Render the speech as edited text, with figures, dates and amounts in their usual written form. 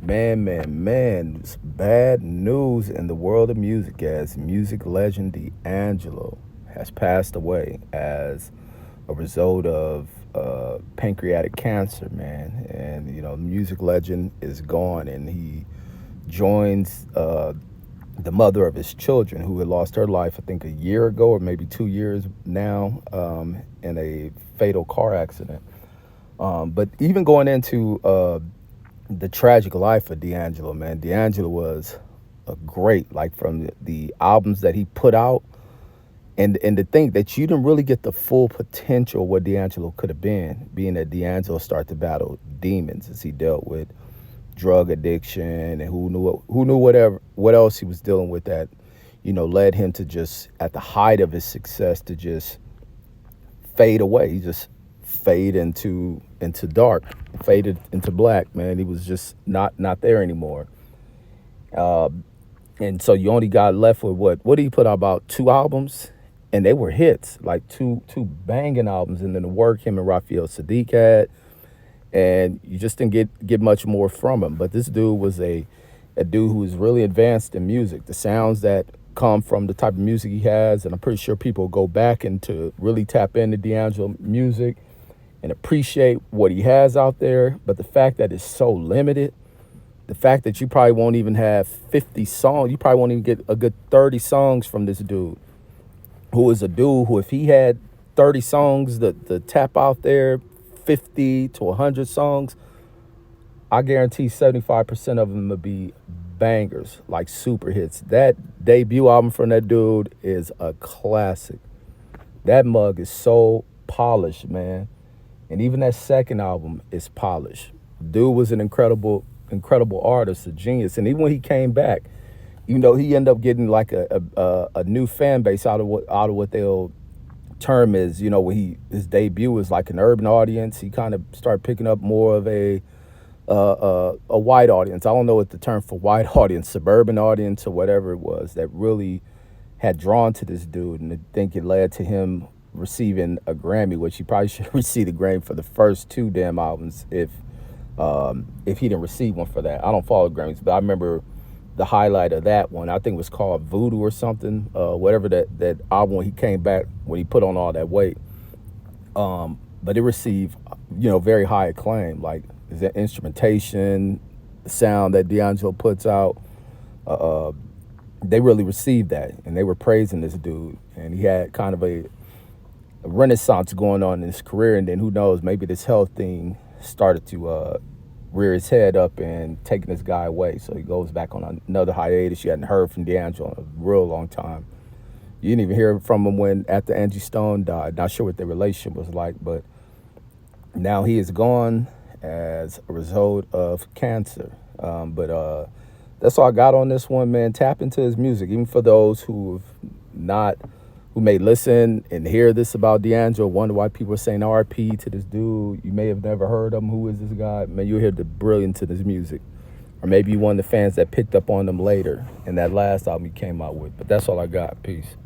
Man, it's bad news in the world of music as music legend D'Angelo has passed away as a result of pancreatic cancer, man. And, music legend is gone, and he joins the mother of his children who had lost her life, I think, a year ago or maybe 2 years now in a fatal car accident. But even going into the tragic life of D'Angelo, man. D'Angelo was a great, like from the albums that he put out, and to think that you didn't really get the full potential of what D'Angelo could have been, being that D'Angelo started to battle demons as he dealt with drug addiction, and who knew what else he was dealing with that, led him to just at the height of his success to just fade away. He just fade into dark, faded into black, man. He was just not there anymore. Uh, and so you only got left with what did he put out, about two albums, and they were hits, like two banging albums, and then the work him and Raphael Sadiq had, and you just didn't get much more from him. But this dude was a dude who was really advanced in music. The sounds that come from the type of music he has, and I'm pretty sure people go back and to really tap into D'Angelo music and appreciate what he has out there. But the fact that it's so limited, the fact that you probably won't even have 50 songs, you probably won't even get a good 30 songs from this dude, who is a dude who, if he had 30 songs to tap out there, 50 to 100 songs, I guarantee 75% of them would be bangers, like super hits. That debut album from that dude is a classic. That mug is so polished, man. And even that second album is polished. Dude was an incredible artist, a genius. And even when he came back, he ended up getting like a new fan base out of what they'll term is, when his debut was like an urban audience. He kind of started picking up more of a white audience. I don't know what the term for white audience, suburban audience, or whatever it was, that really had drawn to this dude. And I think it led to him receiving a Grammy, which he probably should have received a Grammy for the first two damn albums if he didn't receive one for that. I don't follow Grammys, but I remember the highlight of that one, I think, was called Voodoo or something, whatever that album when he came back, when he put on all that weight. But it received, very high acclaim. Like the instrumentation, the sound that D'Angelo puts out, they really received that, and they were praising this dude. And he had kind of a renaissance going on in his career, and then who knows, maybe this health thing started to rear his head up and taking this guy away. So he goes back on another hiatus. You hadn't heard from D'Angelo in a real long time. You didn't even hear from him when after Angie Stone died. Not sure what their relationship was like, but now he is gone as a result of cancer. But that's all I got on this one, man. Tap into his music, even for those who may listen and hear this about D'Angelo, wonder why people are saying R.I.P to this dude. You may have never heard of him. Who is this guy? Man, you'll hear the brilliance of his music. Or maybe you one of the fans that picked up on them later in that last album he came out with. But that's all I got. Peace.